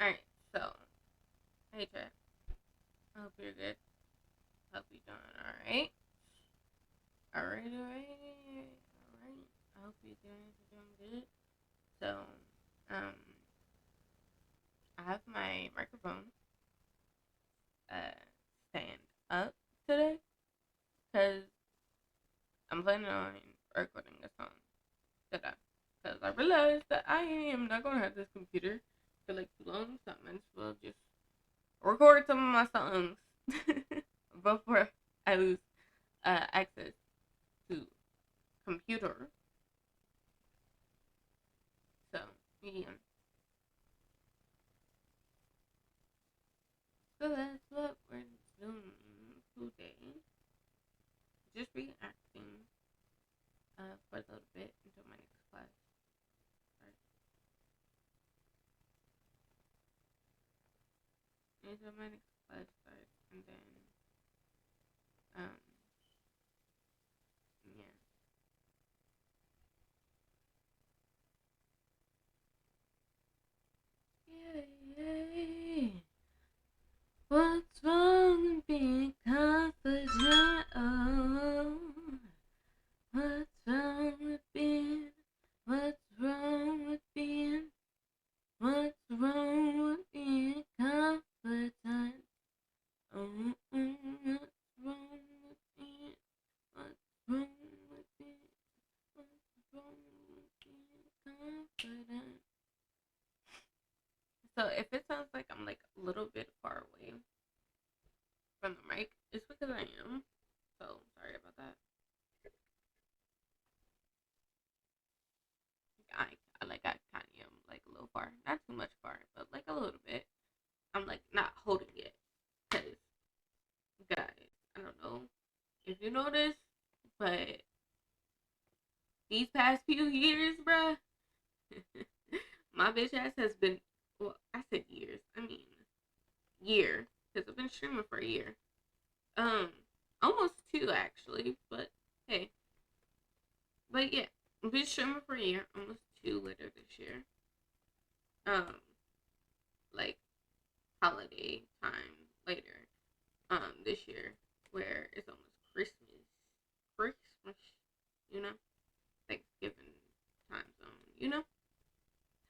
Alright, so, hey Trey. I hope you're good. Hope you're doing alright. Alright. I hope you're doing good. So, um, I have my microphone, stand up today because I'm planning on recording a song today. Because I realized that I am not going to have this computer for like too long, so I might as well just record some of my songs before I lose access to computer. So yeah, so that's what we're doing today. Just reacting for a little bit until my next class starts. Until my next class starts, and then um yeah. Yay. What's wrong with being confident? Oh, what's wrong with being? What's wrong with being? What's wrong with being confident? Oh, what's wrong with being? What's wrong with being? What's wrong with being confident? So if it sounds like I'm like a little bit far away from the mic, it's because I am. So sorry about that. I kind of am like a little far, not too much far, but like a little bit. I'm like not holding it, cause guys, I don't know if you noticed, but these past few years, bruh, my bitch ass has been. Well, I said years. I mean year, cause I've been streaming for a year. Um, almost two actually, but hey, but yeah, I've been streaming for a year, almost two later this year. Um, like holiday time later this year where it's almost Christmas, you know, Thanksgiving time zone,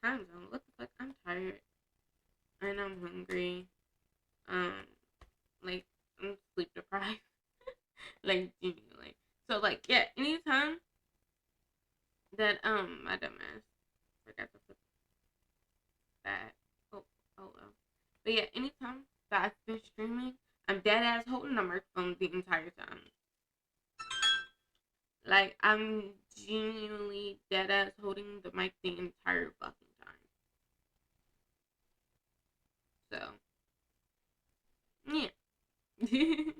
time zone. What the fuck? I'm tired and I'm hungry. Um, like I'm sleep deprived, like genuinely. So like yeah, anytime that my dumbass forgot to put that. Oh well. But yeah, anytime that I've been streaming, I'm dead ass holding the microphone the entire time. Like I'm genuinely dead ass holding the mic the entire fucking time. So yeah. Okay.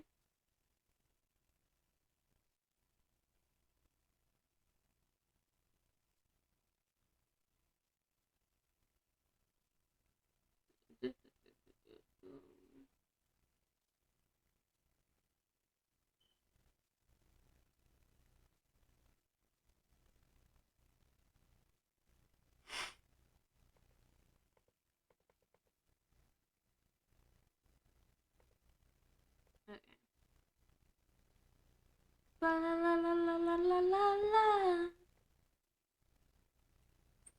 La la la la la la la la la.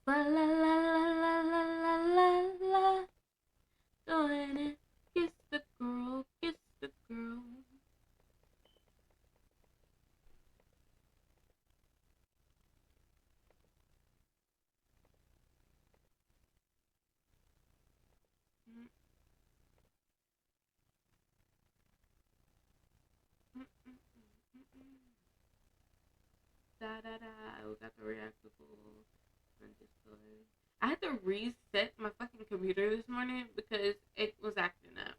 La la la la la la la la la. Go ahead and kiss the girl, kiss the girl. Da da da. We got the reactable on display. I had to reset my fucking computer this morning because it was acting up.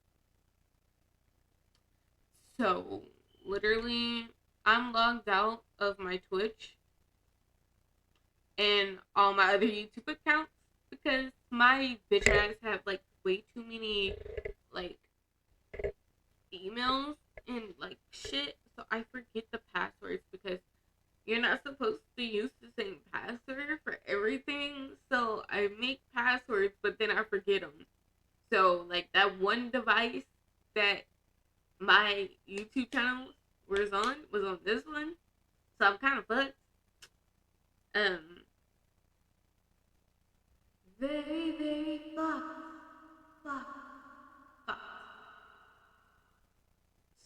So literally, I'm logged out of my Twitch and all my other YouTube accounts because my bitch ass have like way too many like emails and like shit. So I forget the passwords because you're not supposed to use the same password for everything. So I make passwords, but then I forget them. So like that one device that my YouTube channel was on this one. So I'm kind of fucked. Very, very fucked.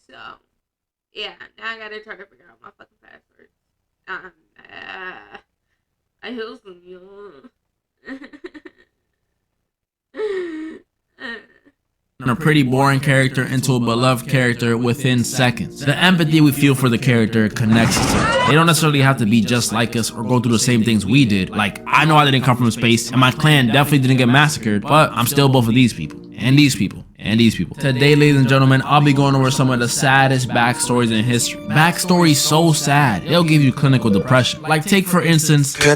So yeah, now I gotta try to figure out my fucking password. I heal some you. A pretty boring character into a beloved character within seconds. The empathy we feel for the character connects us. They don't necessarily have to be just like us or go through the same things we did. Like, I know I didn't come from space and my clan definitely didn't get massacred, but I'm still both of these people, and these people, and these people. Today, ladies and gentlemen, I'll be going over some of the saddest backstories in history. Backstories so sad, they'll give you clinical depression. Like, take for instance, now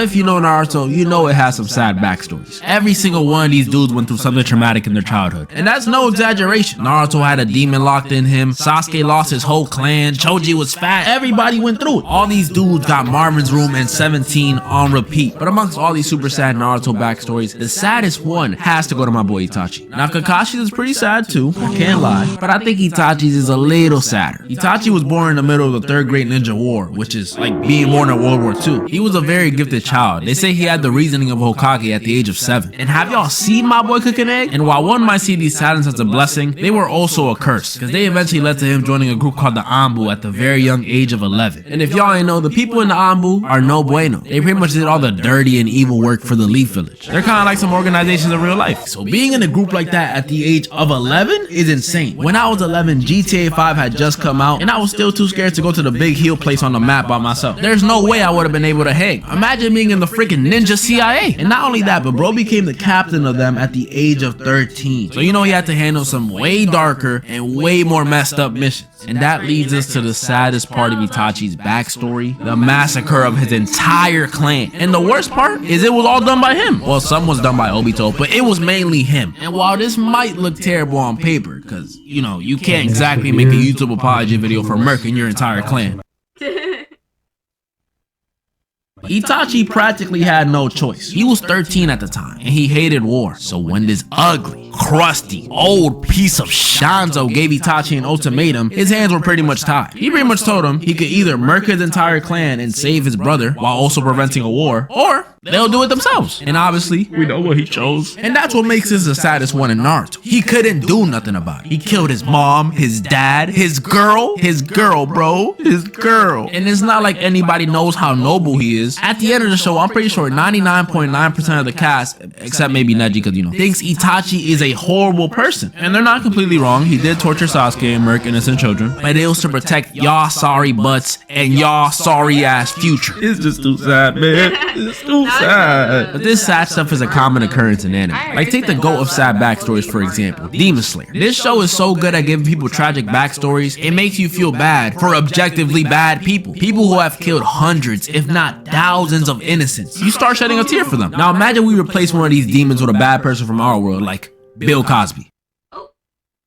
if you know Naruto, you know it has some sad backstories. Every single one of these dudes went through something traumatic in their childhood. And that's no exaggeration. Naruto had a demon locked in him, Sasuke lost his whole clan, Choji was fat, everybody went through it. All these dudes got Marvin's Room and 17 on repeat. But amongst all these super sad Naruto backstories, the saddest one has to go to my boy Itachi. Now Kakashi's is pretty sad too, I can't lie, but I think Itachi's is a little sadder. Itachi was born in the middle of the Third Great Ninja War, which is like being born in World War II. He was a very gifted child. They say he had the reasoning of Hokage at the age of 7. And have y'all seen my boy cook an egg? And while one might see these talents as a blessing, they were also a curse, because they eventually led to him joining a group called the Anbu at the very young age of 11. And if y'all ain't know, the people in the Anbu are no bueno. They pretty much did all the dirty and evil work for the Leaf Village. They're kind of like some organizations in real life. So being in a group like that at the age of 11 is insane. When I was 11, GTA 5 had just come out, and I was still too scared to go to the big heel place on the map by myself. There's no way I would have been able to hang. Imagine being in the freaking ninja CIA. And not only that, but bro became the captain of them at the age of 13. So you know he had to handle some way darker and way more messed up missions. And that leads us to the saddest part of Itachi's backstory, the massacre of his entire clan. And the worst part is it was all done by him. Well, some was done by Obito, but it was mainly him. And while this might look terrible on paper, because, you know, you can't exactly make a YouTube apology video for murking your entire clan, Itachi practically had no choice. He was 13 at the time, and he hated war. So when this ugly, crusty, old piece of Shanzo gave Itachi an ultimatum, his hands were pretty much tied. He pretty much told him he could either murk his entire clan and save his brother while also preventing a war, or they'll do it themselves. And obviously, we know what he chose. And that's what makes this the saddest one in Naruto. He couldn't do nothing about it. He killed his mom, his dad, his girl, bro, his girl. And it's not like anybody knows how noble he is. At the end of the show, I'm pretty sure 99.9% of the cast, except maybe Neji, because you know, thinks Itachi is a horrible person. And they're not completely wrong. He did torture Sasuke and murk innocent children, but it was to protect y'all sorry butts and y'all sorry ass future. It's just too sad, man. It's too sad. But this sad stuff is a common occurrence in anime. Like, take the GOAT of sad backstories, for example, Demon Slayer. This show is so good at giving people tragic backstories, it makes you feel bad for objectively bad people. People who have killed hundreds, if not thousands of innocents. You start shedding a tear for them. Now imagine we replace one of these demons with a bad person from our world, like Bill Cosby.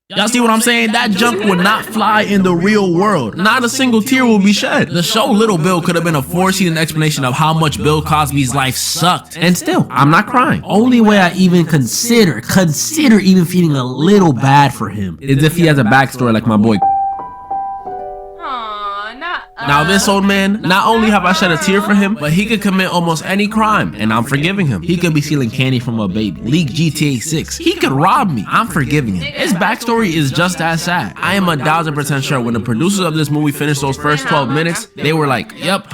Y'all see what I'm saying? That junk would not fly in the real world. Not a single tear will be shed. The show Little Bill could have been a 4-season explanation of how much Bill Cosby's life sucked. And still, I'm not crying. Only way I even consider even feeling a little bad for him is if he has a backstory like my boy. Now this old man, not only have I shed a tear for him, but he could commit almost any crime, and I'm forgiving him. He could be stealing candy from a baby, leak GTA 6. He could rob me, I'm forgiving him. His backstory is just as sad. I am 1000% sure when the producers of this movie finished those first 12 minutes, they were like, yep,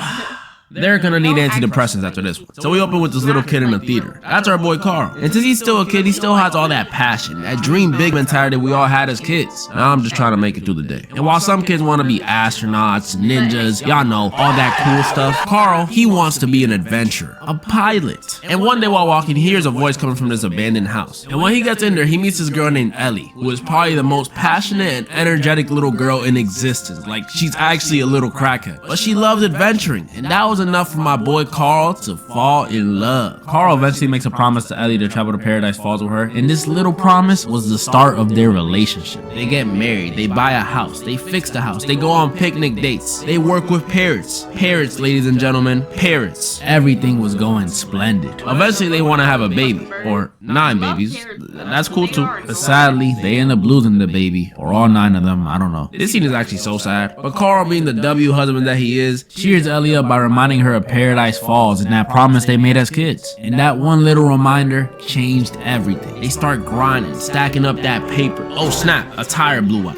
they're gonna need antidepressants after this one. So we open with this little kid in the theater. That's our boy Carl. And since he's still a kid, he still has all that passion, that dream big mentality we all had as kids. Now I'm just trying to make it through the day. And while some kids want to be astronauts, ninjas, y'all know, all that cool stuff, Carl, he wants to be an adventurer, a pilot. And one day while walking, he hears a voice coming from this abandoned house. And when he gets in there, he meets this girl named Ellie, who is probably the most passionate and energetic little girl in existence. Like, she's actually a little crackhead. But she loves adventuring, and that was was enough for my boy Carl to fall in love. Carl eventually makes a promise to Ellie to travel to Paradise Falls with her, and this little promise was the start of their relationship. They get married, they buy a house, they fix the house, they go on picnic dates, they work with parrots. Parrots, ladies and gentlemen, parrots. Everything was going splendid. Eventually they want to have a baby, or 9 babies. That's cool too. But sadly, they end up losing the baby, or all 9 of them, I don't know. This scene is actually so sad. But Carl, being the W husband that he is, cheers Ellie up by reminding her of Paradise Falls and that promise they made as kids. And that one little reminder changed everything. They start grinding, stacking up that paper. Oh snap, a tire blew up.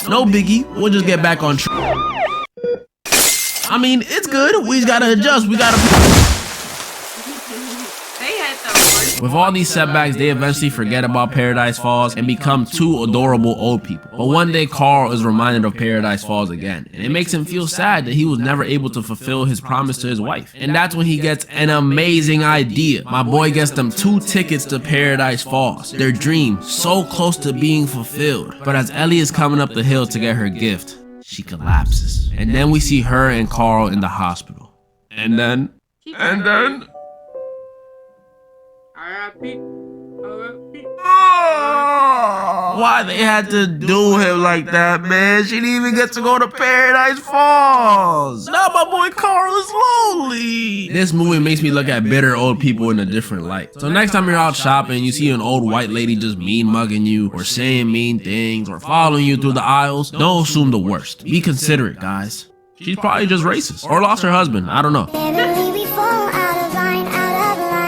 No biggie, we'll just get back on track. I mean, it's good. We just gotta adjust. We gotta. With all these setbacks, they eventually forget about Paradise Falls and become 2 adorable old people. But one day, Carl is reminded of Paradise Falls again, and it makes him feel sad that he was never able to fulfill his promise to his wife. And that's when he gets an amazing idea. My boy gets them 2 tickets to Paradise Falls. Their dream, so close to being fulfilled. But as Ellie is coming up the hill to get her gift, she collapses. And then we see her and Carl in the hospital. And then... R.I.P. Why they had to do him like that, man? She didn't even get to go to Paradise Falls. Now my boy Carl is lonely. This movie makes me look at bitter old people in a different light. So next time you're out shopping, you see an old white lady just mean mugging you, or saying mean things, or following you through the aisles, don't assume the worst. Be considerate, guys. She's probably just racist, or lost her husband, I don't know.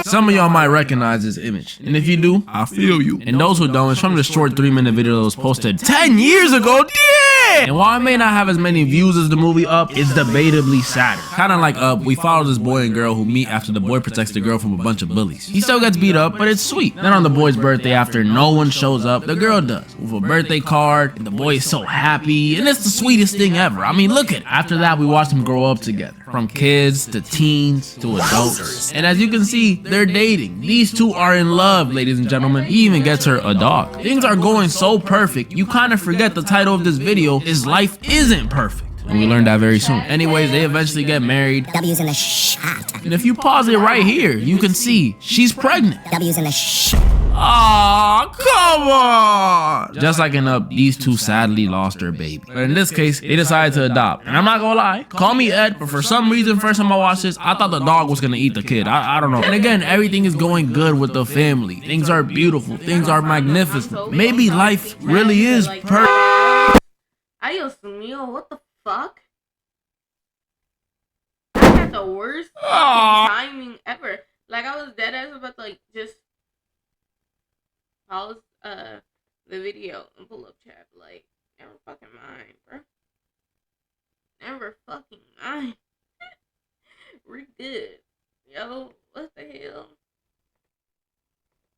Some of y'all might recognize this image, and if you do, I feel you. And those who don't, it's from the short 3-minute video that was posted 10 years ago. Damn! And while it may not have as many views as the movie Up, it's debatably sadder. Kinda like Up, we follow this boy and girl who meet after the boy protects the girl from a bunch of bullies. He still gets beat up, but it's sweet. Then on the boy's birthday, after no one shows up, the girl does, with a birthday card, and the boy is so happy, and it's the sweetest thing ever. I mean, look at it. After that, we watch them grow up together, from kids to teens to adults. And as you can see, they're dating. These 2 are in love, ladies and gentlemen. He even gets her a dog. Things are going so perfect, you kind of forget the title of this video is Life Isn't Perfect. And we learned that very soon. Anyways, they eventually get married. W's in the shot. And if you pause it right here, you can see she's pregnant. W's in the shot. Aw, come on! Just like in Up, these 2 sadly lost their baby. But in this case, they decided to adopt. And I'm not gonna lie, call me Ed, but for some reason, first time I watched this, I thought the dog was gonna eat the kid. I don't know. And again, everything is going good with the family. Things are beautiful. Things are magnificent. Maybe life really is perfect. Adios mío, what the fuck? I had the worst timing ever. Like, I was dead ass about to, like, just pause the video and pull up chat. Like, never fucking mind, bro. Never fucking mind. We're good. Yo, what the hell?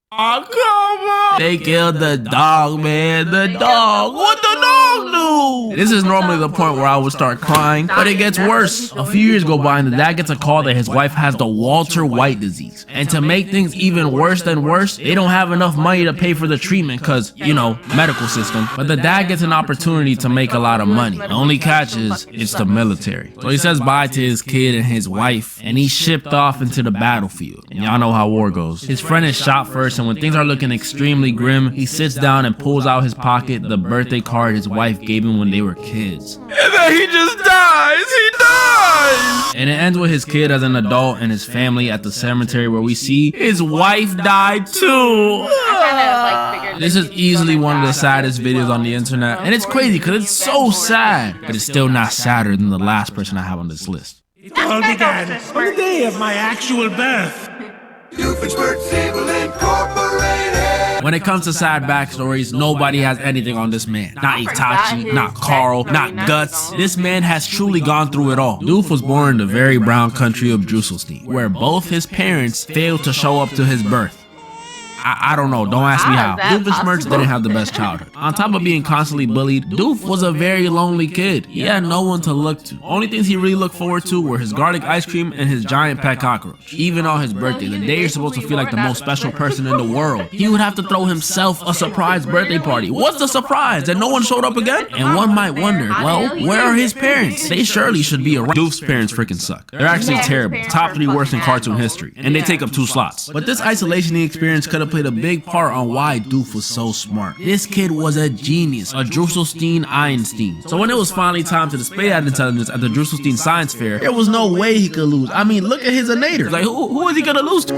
Oh, come on! They killed the dog, man. The dog. What the dog do? This is normally the point where I would start crying, but it gets worse. A few years go by and the dad gets a call that his wife has the Walter White disease. And to make things even worse than worse, they don't have enough money to pay for the treatment because, you know, medical system. But the dad gets an opportunity to make a lot of money. The only catch is, it's the military. So he says bye to his kid and his wife, and he's shipped off into the battlefield. And y'all know how war goes. His friend is shot first, and when things are looking extremely grim, he sits down and pulls out his pocket the birthday card his wife gave him when they were kids. And then he just dies! He dies! And it ends with his kid as an adult and his family at the cemetery where we see his wife died too. This is easily one of the saddest videos on the internet, and it's crazy because it's so sad, but it's still not sadder than the last person I have on this list. It all began on the day of my actual birth. When it comes to sad backstories, nobody has anything on this man. Not Itachi, not Carl, not Guts. This man has truly gone through it all. Doof was born in the very brown country of Drusselstein, where both his parents failed to show up to his birth. I don't know. Don't ask me How how. is that Doofenshmirtz possible? didn't have the best childhood. On top of being constantly bullied, Doof was a very lonely kid. He had no one to look to. Only things he really looked forward to were his garlic ice cream and his giant pet cockroach. Even on his birthday, the day you're supposed to feel like the most special person in the world, he would have to throw himself a surprise birthday party. What's the surprise? That no one showed up again? And one might wonder, well, where are his parents? They surely should be around. Doof's parents freaking suck. They're actually terrible. Top 3 worst in cartoon history. And they take up 2 slots. But this isolation he experienced could have played a big part on why Doof was so smart. This kid was a genius, a Drusselstein Einstein. So when it was finally time to display that intelligence at the Drusselstein Science Fair, there was no way he could lose. I mean, look at his innator. Like, who is he gonna lose to?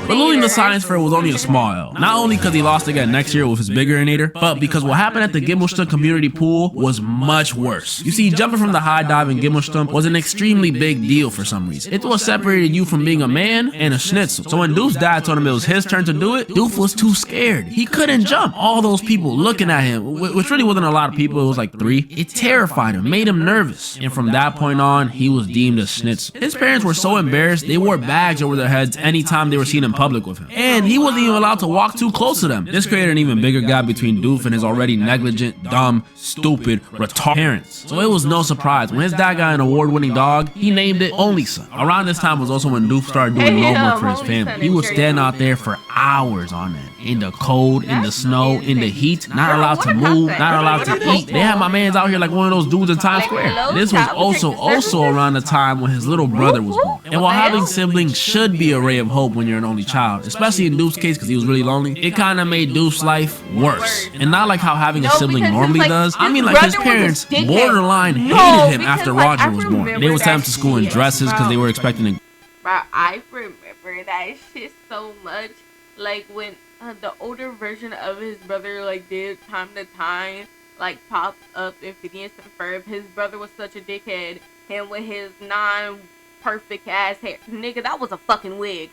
But losing the science fair was only a small L. Not only because he lost again next year with his bigger innator, but because what happened at the Gimbelstunt community pool was much worse. You see, jumping from the high dive in Gimbelstunt was an extremely big deal for some reason. It was separated you from being a man and a schnitzel. So when Doof's dad told him it was his turn to do it, Doof was too scared. He couldn't jump. All those people looking at him, which really wasn't a lot of people, it was like 3, it terrified him, made him nervous. And from that point on, he was deemed a schnitzel. His parents were so embarrassed, they wore bags over their heads anytime they were seen in public with him. And he wasn't even allowed to walk too close to them. This created an even bigger gap between Doof and his already negligent, dumb, stupid, retarded parents. So it was no surprise. When his dad got an award-winning dog, he named it Only Son. Around this time was also when Doof started doing loan work for his family. He would stand out there for hours on end. In the cold, in the snow, in the heat, not allowed to move, not allowed to eat. They had my mans out here like one of those dudes in Times Square. This was also around the time when his little brother was born. And while having siblings should be a ray of hope when you're an only child, especially in Doof's case because he was really lonely, it kind of made Doof's life worse. And not like how having a sibling normally does. I mean like his parents borderline hated him after Roger was born. They would send him to school in dresses because they were expecting him. Bro, I remember that shit so much. Like when the older version of his brother like did time to time like popped up in Phineas and Ferb. His brother was such a dickhead. Him with his non-perfect ass hair. Nigga, that was a fucking wig.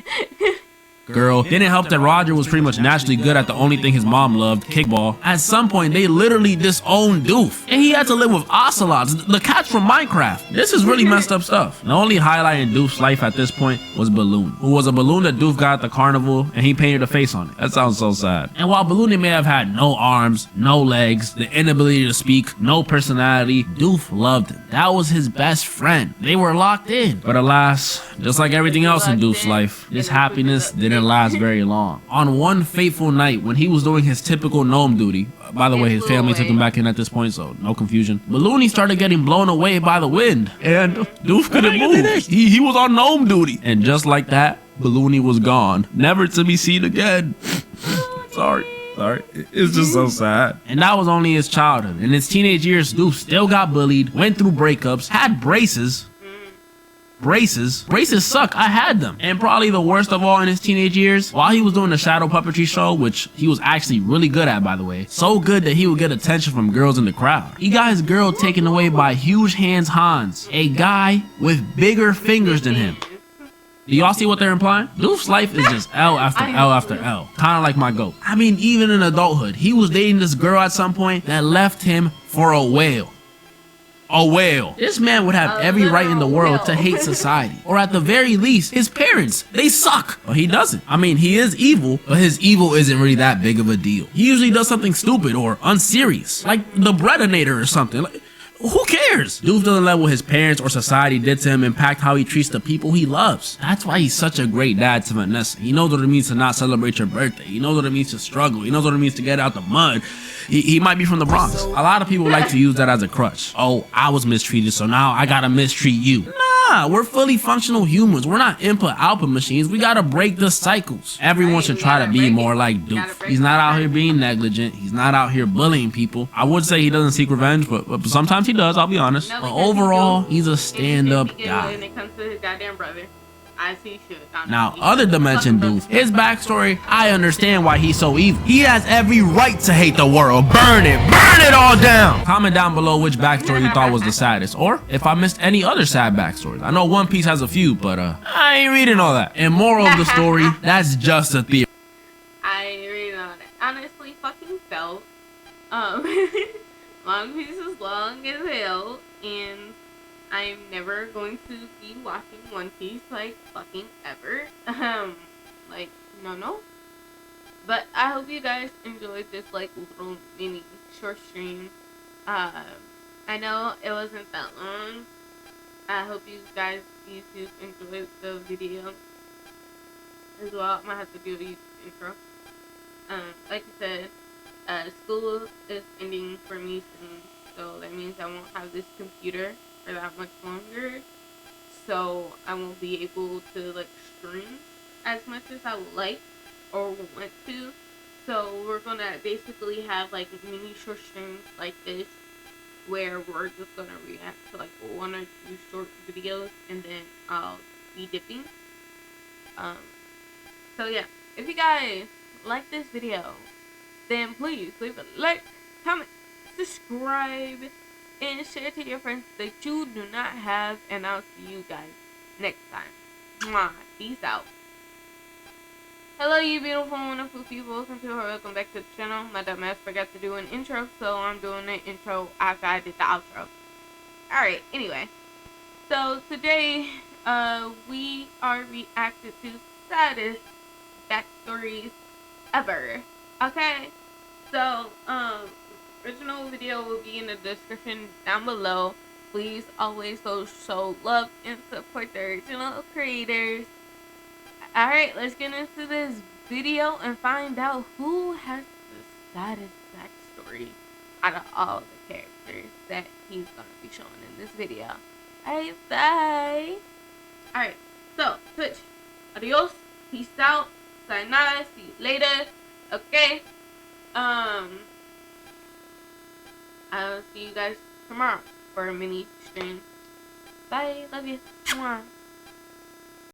Girl, didn't help that Roger was pretty much naturally good at the only thing his mom loved, kickball. At some point, they literally disowned Doof. And he had to live with ocelots, the cats from Minecraft. This is really messed up stuff. The only highlight in Doof's life at this point was Balloon, who was a balloon that Doof got at the carnival, and he painted a face on it. That sounds so sad. And while Balloon may have had no arms, no legs, the inability to speak, no personality, Doof loved him. That was his best friend. They were locked in. But alas, just like everything else in Doof's life, this happiness didn't last very long. On one fateful night when he was doing his typical gnome duty, by the way, his family took him back in at this point, so no confusion, Balloony started getting blown away by the wind, and Doof couldn't move. He was on gnome duty. And just like that, Balloony was gone, never to be seen again. Sorry. It's just so sad. And that was only his childhood. In his teenage years, Doof still got bullied, went through breakups, had braces. Braces suck. I had them. And probably the worst of all in his teenage years, while he was doing the shadow puppetry show, which he was actually really good at, by the way, so good that he would get attention from girls in the crowd. He got his girl taken away by Huge Hands Hans, a guy with bigger fingers than him. Do y'all see what they're implying? Doof's life is just L after L after L. Kind of like my goat. I mean, even in adulthood, he was dating this girl at some point that left him for a whale. A whale. This man would have every right in the world to hate society. Or at the very least, his parents. They suck. But he doesn't. I mean, he is evil, but his evil isn't really that big of a deal. He usually does something stupid or unserious, like the Breadinator or something. Like, who cares? Doof doesn't let what his parents or society did to him impact how he treats the people he loves. That's why he's such a great dad to Vanessa. He knows what it means to not celebrate your birthday. He knows what it means to struggle. He knows what it means to get out the mud. He might be from the Bronx. A lot of people like to use that as a crutch. Oh, I was mistreated, so now I gotta mistreat you. Nah, we're fully functional humans. We're not input-output machines. We gotta break the cycles. Everyone should try to be more like Doof. He's not out here being negligent. He's not out here bullying people. I would say he doesn't seek revenge, but sometimes he does, I'll be honest. But overall, he's a stand-up guy. When it comes to his goddamn brother, as he should. Now, other dimension Doof, his backstory, I understand why he's so evil. He has every right to hate the world. Burn it all down. Comment down below which backstory you thought was the saddest, or if I missed any other sad backstories. I know One Piece has a few, but I ain't reading all that. And moral of the story, that's just a theory. I ain't reading all that. Honestly, fucking felt. One Piece is long as hell, and I'm never going to be watching One Piece, like, fucking ever. Like, no. But I hope you guys enjoyed this like little mini short stream. I know it wasn't that long. I hope you guys YouTube enjoyed the video as well. I might have to do a YouTube intro. Like I said, school is ending for me soon, so that means I won't have this computer for that much longer. So I won't be able to like stream as much as I would like or want to. So we're gonna basically have like mini short streams like this where we're just gonna react to like 1 or 2 short videos and then I'll be dipping. So yeah, if you guys like this video, then please leave a like, comment, subscribe, and share to your friends that you do not have, and I'll see you guys next time. Mwah. Peace out. Hello, you beautiful, wonderful people. Welcome back to the channel. My dumbass forgot to do an intro, so I'm doing an intro after I did the outro. Alright, anyway. So, today, we are reacting to saddest backstories ever. Okay? So, original video will be in the description down below. Please always show love and support the original creators. Alright, let's get into this video and find out who has the saddest backstory out of all the characters that he's gonna be showing in this video. Alright, bye! Alright, so, Twitch, adios, peace out, sayonara, see you later, okay? I'll see you guys tomorrow for a mini stream. Bye, love you, mwah.